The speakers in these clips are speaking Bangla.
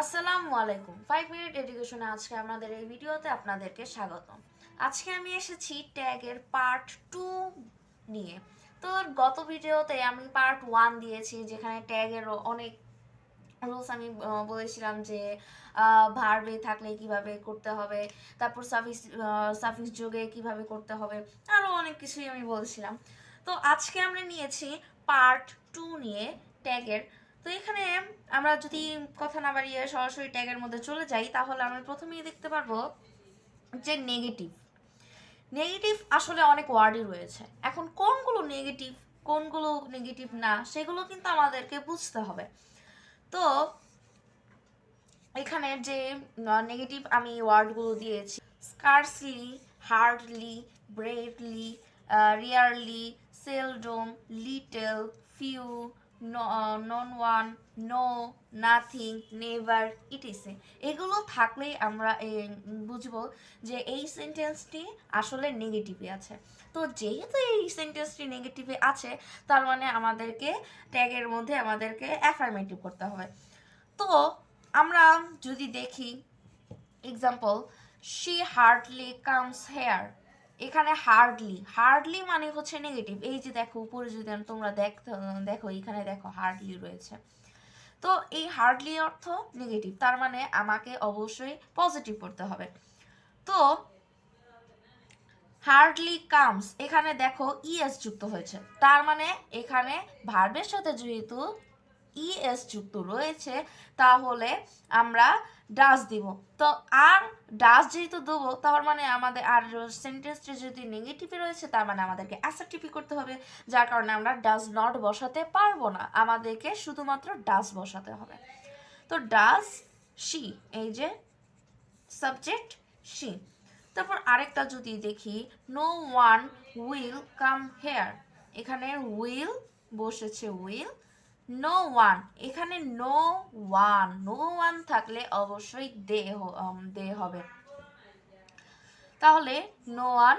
আসসালামু আলাইকুম 5 মিনিট এডুকেশনে আজকে আমাদের এই ভিডিওতে আপনাদেরকে স্বাগতম। আজকে আমি এসেছি ট্যাগের পার্ট 2 নিয়ে। তো গত ভিডিওতে আমি পার্ট 1 দিয়েছি, যেখানে ট্যাগের অনেক রুলস আমি বলেছিলাম যে ভার্বে থাকলে কিভাবে করতে হবে, তারপর সাফিক্স যোগে কিভাবে করতে হবে, আরও অনেক কিছুই আমি বলছিলাম। তো আজকে আমরা নিয়েছি পার্ট 2 নিয়ে ট্যাগের। তো এখানে আমরা যদি কথা না বাড়িয়ে সরাসরি ট্যাগের মধ্যে চলে যাই, তাহলে আমরা প্রথমেই দেখতে পারবো যে নেগেটিভ। নেগেটিভ আসলে অনেক ওয়ার্ডই রয়েছে। এখন কোনগুলো নেগেটিভ না, সেগুলো কিন্তু আমাদেরকে বুঝতে হবে। তো এখানে যে নেগেটিভ আমি ওয়ার্ডগুলো দিয়েছি, scarcely, hardly, barely, rarely, seldom, little, few, none one, no, nothing, never, ইটিসে। এগুলো থাকলেই আমরা বুঝবো যে এই সেন্টেন্সটি আসলে নেগেটিভে আছে। তো যেহেতু এই সেন্টেন্সটি নেগেটিভে আছে, তার মানে আমাদেরকে ট্যাগের মধ্যে আমাদেরকে অ্যাফার্মেটিভ করতে হবে। তো আমরা যদি দেখি example, she hardly comes hair. এখানে হার্ডলি মানে হচ্ছে নেগেটিভ। এই যে দেখো উপরে যদি তোমরা দেখো এখানে দেখো হার্ডলি রয়েছে। তো এই হার্ডলি অর্থ নেগেটিভ, তার মানে আমাকে অবশ্যই পজিটিভ করতে হবে। তো হার্ডলি কামস, এখানে দেখো ইএস যুক্ত হয়েছে, তার মানে এখানে ভার্বের সাথে যেহেতু ইএস যুক্ত রয়েছে, তাহলে আমরা ডাস দিব। তো আর ডাস যেহেতু দেবো, তার মানে আমাদের আর সেন্টেন্সটা যদি নেগেটিভে রয়েছে, তার মানে আমাদেরকে অ্যাসার্টিভই করতে হবে, যার কারণে আমরা ডাজ নট বসাতে পারবো না, আমাদেরকে শুধুমাত্র ডাস বসাতে হবে। তো ডাস শি, এই যে সাবজেক্ট শি। তারপর আরেকটা যদি দেখি, no one will come here. এখানে উইল বসেছে উইল, নো ওয়ান, এখানে নো ওয়ান থাকলে অবশ্যই দে হবে। তাহলে নো ওয়ান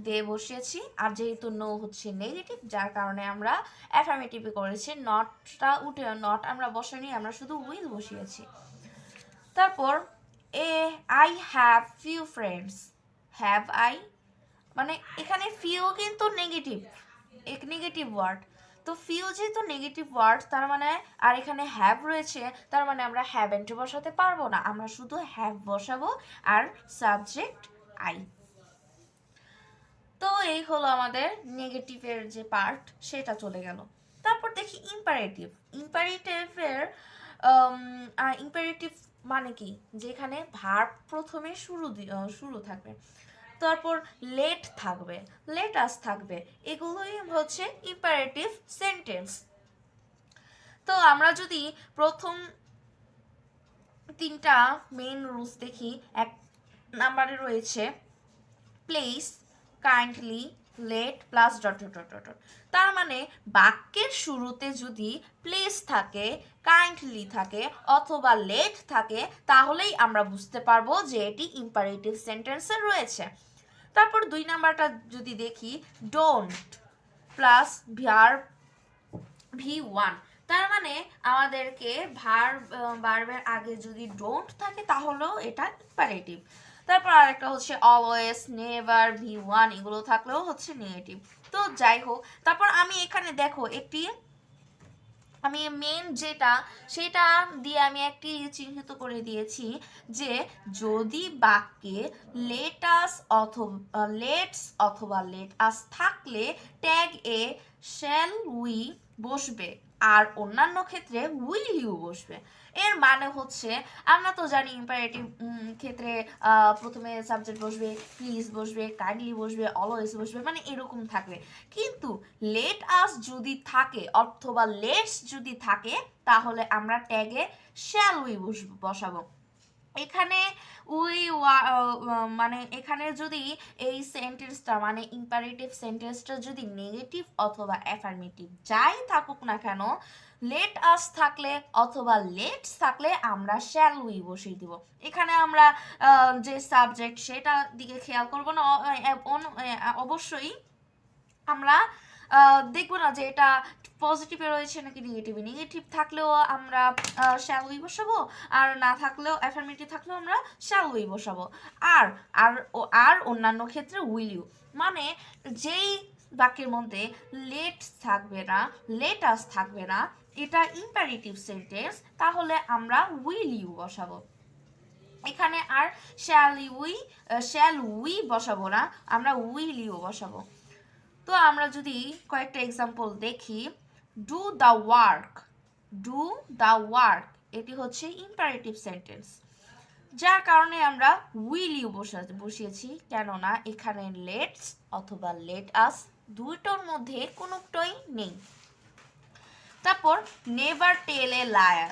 দে বসিয়েছি, আর যেহেতু নো হচ্ছে নেগেটিভ, যার কারণে আমরা অ্যাফার্মেটিভ করেছি, নটটা উঠে নট আমরা বসাইনি, আমরা শুধু উইল বসিয়েছি। তারপর I have few friends, have I, মানে এখানে ফিউ কিন্তু নেগেটিভ ওয়ার্ড। তো ফিউ যেহেতু নেগেটিভ ওয়ার্ড, তার মানে আর এখানে হ্যাভ রয়েছে, তার মানে আমরা হ্যাভেন্ট বসাতে পারবো না, আমরা শুধু হ্যাভ বসাবো আর সাবজেক্ট আই। তো এই হলো আমাদের নেগেটিভের যে পার্ট, সেটা চলে গেল। তারপর দেখি ইম্পারেটিভ। ইম্পারেটিভ মানে কি, যেখানে ভার্ব প্রথমে শুরু থাকবে, তারপর লেট থাকবে, লেটাস থাকবে, এগুলোই হচ্ছে ইম্পারেটিভ সেন্টেন্স। তো আমরা যদি প্রথম তিনটা মেইন রুলস দেখি, এক নাম্বারে রয়েছে place, kindly, let plus dot dot dot dot. তার মানে বাক্যের শুরুতে যদি প্লেস থাকে, কাইন্ডলি থাকে অথবা লেট থাকে, তাহলেই আমরা বুঝতে পারবো যে এটি ইম্পারেটিভ সেন্টেন্সে রয়েছে। তারপর 2 নাম্বারটা যদি দেখি, ডোন্ট প্লাস V1, তার মানে আমাদেরকে ভার্বের আগে যদি ডোন্ট থাকে, তাহলেও এটা ইম্পারেটিভ। তারপর আরেকটা হচ্ছে অলওয়েজ, নেভার, V1 এগুলো থাকলেও হচ্ছে নেগেটিভ। তো যাই হোক, তারপর আমি এখানে দেখো আমি মেন যেটা, সেটা দিয়ে আমি একটি চিহ্নিত করে দিয়েছি যে যদি বাক্যে লেটস অথবা লেট আস থাকলে ট্যাগ এ শ্যাল উই বসবে, আর অন্যান্য ক্ষেত্রে উইল ইউ বসবে। এর মানে হচ্ছে, আমরা তো জানি ইম্পারেটিভ ক্ষেত্রে প্রথমে সাবজেক্ট বসবে, প্লিজ বসবে, কাইন্ডলি বসবে, অলওয়েজ বসবে, মানে এরকম থাকবে। কিন্তু লেট আস যদি থাকে অথবা লেটস যদি থাকে, তাহলে আমরা ট্যাগে শ্যাল উই বসাবো। এখানে মানে এখানে যদি এই সেন্টেন্সটা মানে ইম্পারেটিভ সেন্টেন্সটা যদি নেগেটিভ অথবা অ্যাফার্মেটিভ যাই থাকুক না কেন, লেট আস থাকলে অথবা লেটস থাকলে আমরা শ্যাল উই বসিয়ে দিব। এখানে আমরা যে সাবজেক্ট সেটা দিকে খেয়াল করব না, অবশ্যই আমরা দেখবো না যে এটা পজিটিভে রয়েছে নাকি নেগেটিভে। নেগেটিভ থাকলেও আমরা শ্যাল উই বসাবো, আর না থাকলেও অ্যাফার্মেটিভ থাকলেও আমরা শ্যাল উই বসাবো। আর আর আর অন্যান্য ক্ষেত্রে উইল ইউ। মানে যেই বাক্যের মধ্যে লেট থাকবে না, লেটাস থাকবে না, এটা ইম্পারেটিভ সেন্টেন্স, তাহলে আমরা উইল ইউ বসাবো। এখানে আর শ্যাল উই বসাবো না, আমরা উইল ইউ বসাবো। তো আমরা যদি কয়েকটা এক্সাম্পল দেখি, do the work, do the work এটি হচ্ছে ইম্পারেটিভ সেন্টেন্স, যার কারণে আমরা উইল ইউ বসিয়েছি, কেননা এখানে লেটস অথবা লেট আস দুটোর মধ্যে কোনোটাই নেই। তারপর নেভার টেল এ লায়ার,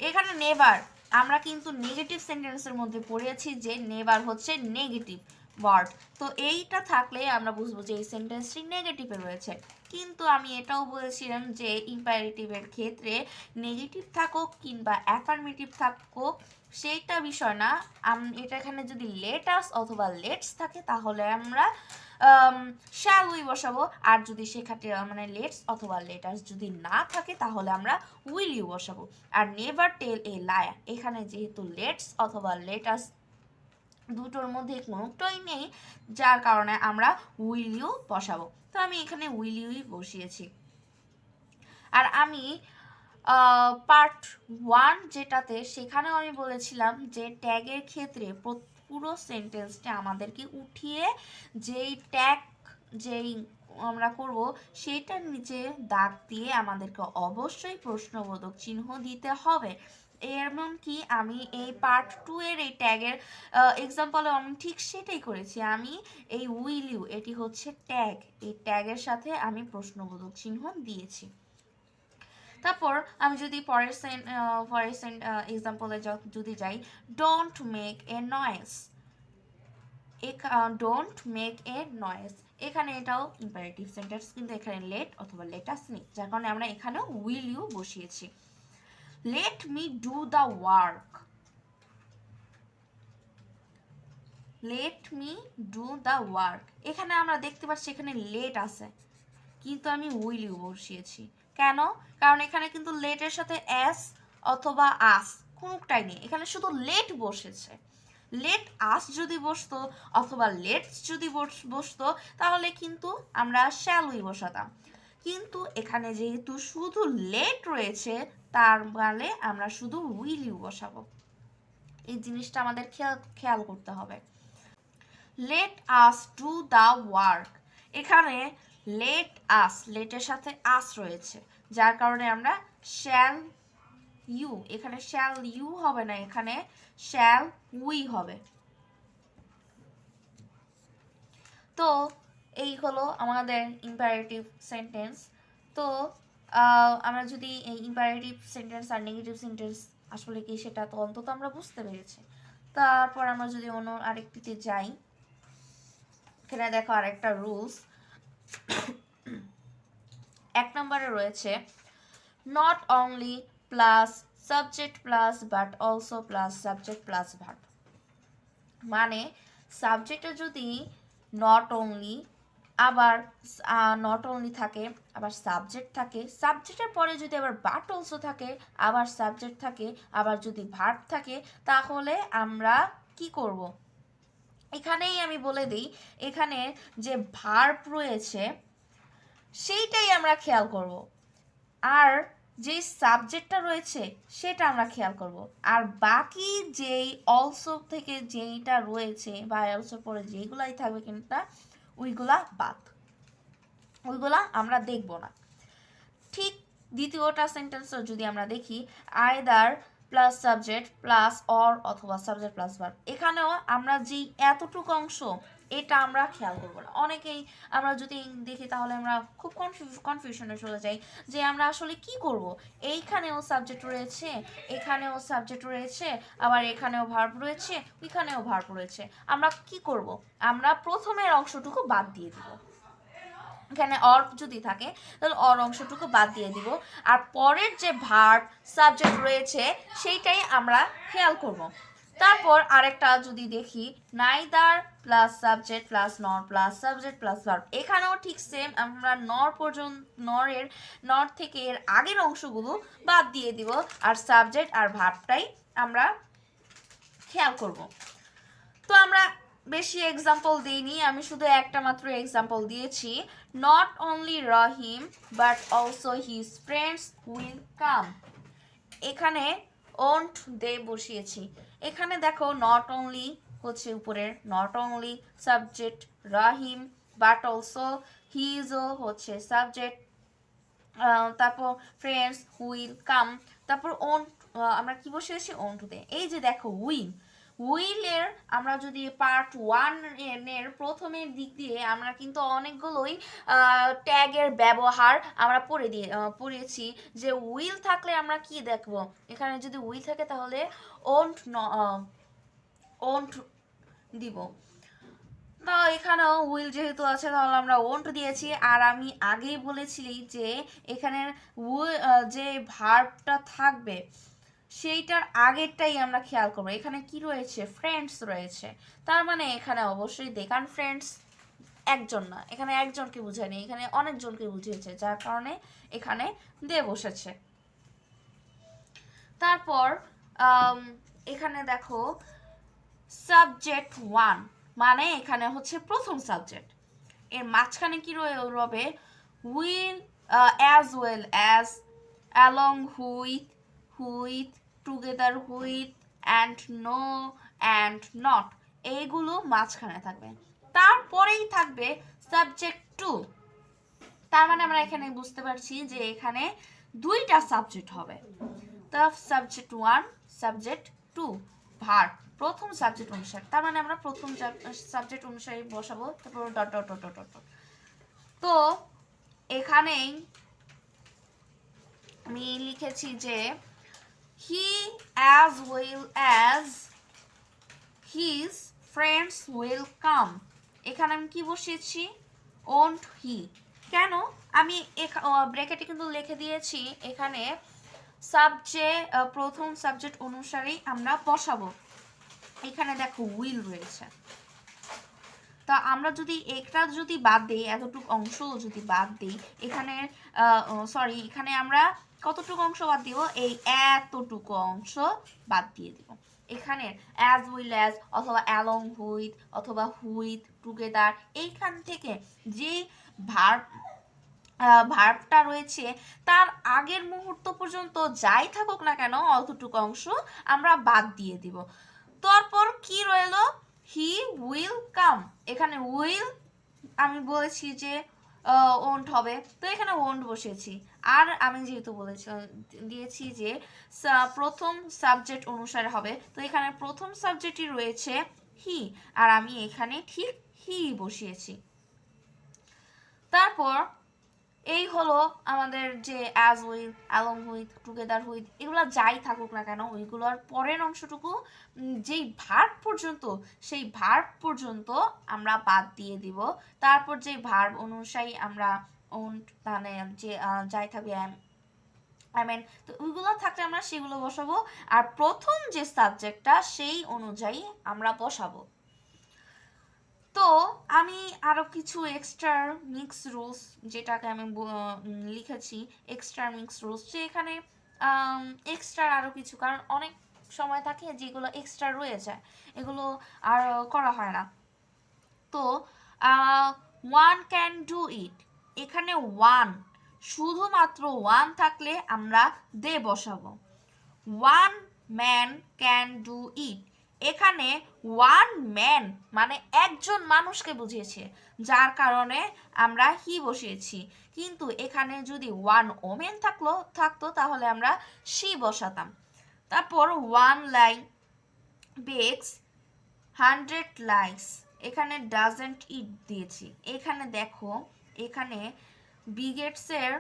এখানে নেভার আমরা কিন্তু নেগেটিভ সেন্টেন্সের মধ্যে পড়েছি যে নেভার হচ্ছে নেগেটিভ ওয়ার্ড, তো এইটা থাকলে আমরা বুঝবো যে এই সেন্টেন্সটি নেগেটিভে রয়েছে। কিন্তু আমি এটাও বলেছিলাম যে ইম্পারেটিভের ক্ষেত্রে নেগেটিভ থাকুক কিংবা অ্যাফার্মেটিভ থাকুক সেইটা বিষয় না, এটা এখানে যদি লেটাস অথবা লেটস থাকে তাহলে আমরা শ্যাল উই বসাবো, আর যদি সেখানে মানে লেটস অথবা লেটাস যদি না থাকে তাহলে আমরা উইল ইউ বসাবো। আর নেভার টেল এ লায়ার, এখানে যেহেতু লেটস অথবা লেটাস দুটোর মধ্যে কোনোটাই নেই, যার কারণে আমরা উইল ইউ বসাবো। তো আমি এখানে উইল ইউই বসিয়েছি। আর আমি part 1 যেটাতে সেখানেও আমি বলেছিলাম যে ট্যাগের ক্ষেত্রে পুরো সেন্টেন্সটা আমাদেরকে উঠিয়ে যেই ট্যাগ যেই আমরা করব সেইটার নিচে দাগ দিয়ে আমাদেরকে অবশ্যই প্রশ্নবোধক চিহ্ন দিতে হবে। এমনকি আমি এই part 2 এর এই ট্যাগের এক্সাম্পলে আমি ঠিক সেটাই করেছি। আমি এই উইল ইউ এটি হচ্ছে ট্যাগ, এই ট্যাগের সাথে আমি প্রশ্নবোধক চিহ্ন দিয়েছি। তারপর আমি যদি পরের এক্সাম্পলে যদি যাই, don't make a noise, don't make a noise, এখানে এটাও ইম্পারেটিভ সেন্টেন্স, কিন্তু এখানে লেট অথবা লেটাস নেই, যার কারণে আমরা এখানেও উইল ইউ বসিয়েছি। Let me do the work, let me do the work, এখানে আমরা দেখতে পাচ্ছি এখানে লেট আছে, কিন্তু আমি উইল ইউ বসিয়েছি। কেন? কারণ এখানে কিন্তু লেটের সাথে এস অথবা আস কোনোটাই নেই, এখানে শুধু লেট বসেছে। লেট আস যদি বসতো অথবা লেটস যদি বসতো তাহলে কিন্তু আমরা শ্যাল উই বসাতাম, কিন্তু এখানে যেহেতু শুধু লেট রয়েছে তার মানে আমরা শুধু উইল ইউ বসাবো। এই জিনিসটা আমাদের খেয়াল করতে হবে। Let us do the work, এখানে লেট আস, লেটের সাথে আস রয়েছে, যার কারণে আমরা শ্যাল ইউ, এখানে শ্যাল ইউ হবে না, এখানে শ্যাল উই হবে। তো এই হলো আমাদের ইম্পারেটিভ সেন্টেন্স। তো আমরা যদি এই ইম্পারেটিভ সেন্টেন্স আর নেগেটিভ সেন্টেন্স আসলে কি সেটা তো অন্তত আমরা বুঝতে পেরেছি। তারপর আমরা যদি অন্য আরেকটিতে যাই, এখানে দেখো আরেকটা রুলস, 1 নম্বরে রয়েছে not only plus subject plus but also plus subject plus verb. মানে সাবজেক্টে যদি নট অনলি, আবার নট অনলি থাকে, আবার সাবজেক্ট থাকে, সাবজেক্টের পরে যদি আবার বাট অলসো থাকে, আবার সাবজেক্ট থাকে, আবার যদি ভার্ব থাকে, তাহলে আমরা কি করব? এখানেই আমি বলে দিই, এখানে যে ভার্ব রয়েছে সেইটাই আমরা খেয়াল করব, আর যে সাবজেক্টটা রয়েছে সেটা আমরা খেয়াল করব, আর বাকি যেই অলসো থেকে যেইটা রয়েছে বা অলসো পরে যেইগুলাই থাকবে কিন্তু ওইগুলা বাদ, ওইগুলা আমরা দেখব না। ঠিক দ্বিতীয়টা সেন্টেন্সও যদি আমরা দেখি, either plus subject plus or অথবা সাবজেক্ট প্লাস ভার্ব, এখানেও আমরা যেই এতটুকু অংশ এটা আমরা খেয়াল করবো না। অনেকেই আমরা যদি দেখি তাহলে আমরা খুব কনফিউশনে চলে যাই যে আমরা আসলে কি করব, এইখানেও সাবজেক্ট রয়েছে, এখানেও সাবজেক্ট রয়েছে, আবার এখানেও ভার্ব রয়েছে, ওইখানেও ভার্ব রয়েছে, আমরা কি করব? আমরা প্রথমের অংশটুকু বাদ দিয়ে দিব, এখানে অর যদি থাকে তাহলে অর অংশটুকু বাদ দিয়ে দিব, আর পরের যে ভার্ব সাবজেক্ট রয়েছে সেইটাই আমরা খেয়াল করব। তারপর আরেকটা যদি দেখি, নাইদার প্লাস সাবজেক্ট প্লাস নর প্লাস সাবজেক্ট প্লাস ভার্ব, এখানেও ঠিক সেম, আমরা নর পর্যন্ত নর থেকে এর আগের অংশগুলো বাদ দিয়ে দিব, আর সাবজেক্ট আর ভার্বটাই আমরা খেয়াল করব। তো আমরা বেশি এক্সাম্পল দিইনি, আমি শুধু একটা মাত্র এক্সাম্পল দিয়েছি। Not only Rahim but also his friends will come, এখানে ওন্ট দে বসিয়েছি। এখানে দেখো নট অনলি হচ্ছে উপরের, not only subject Rahim, but also হিজও হচ্ছে সাবজেক্ট, তারপর ফ্রেন্ডস উইল কাম, তারপর ওন্ট আমরা কি বসিয়েছি ওন্ট দে। এই যে দেখো উইলের আমরা যদি পার্ট 1 এর প্রথমের দিক দিয়ে আমরা কিন্তু অনেকগুলোই ট্যাগের ব্যবহার আমরা পড়েছি, যে উইল থাকলে আমরা কি দেখব, এখানে যদি উইল থাকে তাহলে ওন্ট দিব। তো এখানেও উইল যেহেতু আছে তাহলে আমরা ওন্ট দিয়েছি। আর আমি আগেই বলেছি যে এখানে যে ভার্বটা থাকবে সেইটার আগেরটাই আমরা খেয়াল করবো। এখানে কি রয়েছে, ফ্রেন্ডস রয়েছে, তার মানে এখানে অবশ্যই দেখান ফ্রেন্ডস একজন না, এখানে একজনকে বুঝায়নি, এখানে অনেকজনকে বুঝিয়েছে, যার কারণে এখানে দে বসেছে। তারপর এখানে দেখো সাবজেক্ট 1 মানে এখানে হচ্ছে প্রথম সাবজেক্ট, এর মাঝখানে কি রবে, will, as well as, along with, together with, and no, and not, এইগুলো মাঝখানে থাকবে। তারপরেই থাকবে সাবজেক্ট 2, তার মানে আমরা এখানে বুঝতে পারছি যে এখানে দুইটা সাবজেক্ট হবে। তা সাবজেক্ট 1 সাবজেক্ট 2 ভার্ব প্রথম সাবজেক্ট অনুসারে, তার মানে আমরা প্রথম সাবজেক্ট অনুসারে বসাবো, তারপর dot dot dot dot dot. তো এখানেই আমি লিখেছি যে he as well as his friends will come, এখানে আমি কি বসিয়েছি ওন্ট হি। কেন আমি ব্র্যাকেটে কিন্তু লিখে দিয়েছি এখানে সাবজেক্ট প্রথম সাবজেক্ট অনুসারেই আমরা বসাবো। এখানে দেখো উইল রয়েছে, তা আমরা যদি একটা যদি বাদ দিই, এতটুকু অংশ যদি বাদ দিই, এখানে এখানে আমরা কতটুকু অংশ বাদ দিব, এই এতটুকু অংশ বাদ দিয়ে দিব। এখানে অ্যাজ উইল অ্যাজ অথবা অ্যালং হুইথ অথবা হুইথ টুগেদার, এইখান থেকে যে ভার্বটা রয়েছে তার আগের মুহূর্ত পর্যন্ত যাই থাকুক না কেন অতটুকু অংশ আমরা বাদ দিয়ে দিব। তারপর কি রইল, হি উইল কাম, এখানে উইল আমি বলেছি যে ওন্ট হবে, তো এখানে ওন্ট বসেছি। আর আমি যেহেতু দিয়েছি যে প্রথম সাবজেক্ট অনুসারে হবে, তো এখানে প্রথম সাবজেক্টই রয়েছে হি, আর আমি এখানে ঠিক হি বসিয়েছি। তারপর এই হলো আমাদের যে as with, along with, together with, এগুলো যাই থাকুক না কেন ওইগুলোর পরের অংশটুকু যেই ভার্ব পর্যন্ত, সেই ভার্ব পর্যন্ত আমরা বাদ দিয়ে দিব। তারপর যে ভার্ব অনুযায়ী আমরা মানে যে যাই থাকবে তো ওইগুলো থাকলে আমরা সেগুলো বসাবো, আর প্রথম যে সাবজেক্টটা সেই অনুযায়ী আমরা বসাবো। তো আমি আরো কিছু এক্সট্রা মিক্স রুলস, যেটাকে আমি লিখেছি এক্সট্রা মিক্স রুলস, যে এখানে এক্সট্রা আরো কিছু, কারণ অনেক সময় থাকে যেগুলো এক্সট্রা রয়ে যায়, এগুলো আর করা হয় না। তো ওয়ান ক্যান ডু ইট, এখানে ওয়ান, শুধুমাত্র ওয়ান থাকলে আমরা দে বসাবো। One man can do it, এখানে ওয়ান ম্যান মানে একজন মানুষকে বুঝিয়েছে, যার কারণে আমরা হি বসিয়েছি। কিন্তু এখানে যদি ওয়ান ওমেন থাকতো তাহলে আমরা শি বসাতাম। তারপর ওয়ান লাইন বেক্স 100 লাইকস, এখানে ডাজেন্ট ইট দিয়েছি। এখানে দেখো এখানে বিগেটসের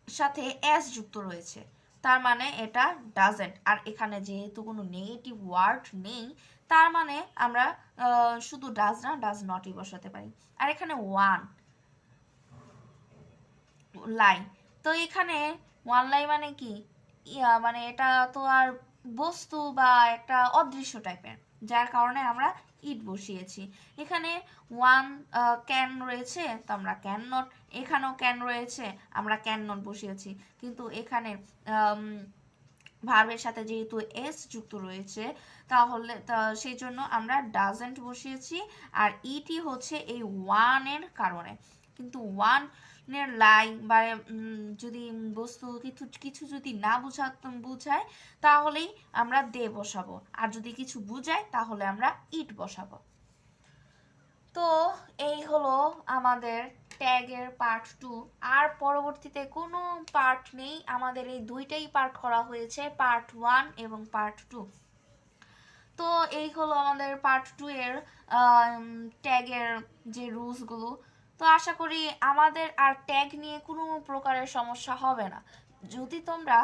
সাথে এস যুক্ত রয়েছে, তার মানে এটা ডাজেন্ট, আর এখানে যেহেতু কোনো নেগেটিভ ওয়ার্ড নেই তার মানে আমরা শুধু ডাজ না ডাজ নটই বসাতে পারি। আর এখানে ওয়ান লাইন, তো এখানে ওয়ান লাইন মানে কি, মানে এটা তো আর বস্তু বা একটা অদৃশ্য টাইপের, যার কারণে আমরা ইট বসিয়েছি। এখানে ওয়ান ক্যান রয়েছে, তো আমরা ক্যান নট, এখানেও ক্যান রয়েছে, আমরা ক্যান নট বসিয়েছি। কিন্তু এখানে ভার্বের সাথে যেহেতু এস যুক্ত রয়েছে, তাহলে সেই জন্য আমরা ডাজেন্ট বসিয়েছি। আর ইটি হচ্ছে এই ওয়ানের কারণে। কিন্তু ওয়ানের লাই বা যদি বস্তু কিছু কিছু যদি না বুঝায় তাহলেই আমরা দে বসাবো, আর যদি কিছু বুঝায় তাহলে আমরা ইট বসাবো। তো এই হলো আমাদের ট্যাগের পার্ট 2। আর পরবর্তীতে কোনো পার্ট নেই, আমাদের এই দুইটাই পার্ট করা হয়েছে, পার্ট 1 এবং পার্ট 2। তো এই হলো আমাদের পার্ট 2 এর ট্যাগের যে রুলসগুলো। তো আশা করি আমাদের আর ট্যাগ নিয়ে কোনো প্রকারের সমস্যা হবে না। যদি তোমরা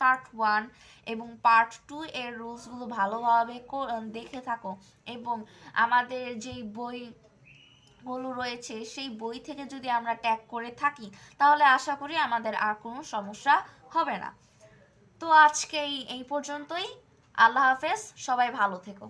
পার্ট 1 এবং পার্ট 2 এর রুলসগুলো ভালোভাবে দেখে থাকো এবং আমাদের যেই বইগুলো রয়েছে সেই বই থেকে যদি আমরা ট্যাগ করে থাকি, তাহলে আশা করি আমাদের আর কোনো সমস্যা হবে না। তো আজকে এই পর্যন্তই। আল্লাহ হাফেজ, সবাই ভালো থেকো।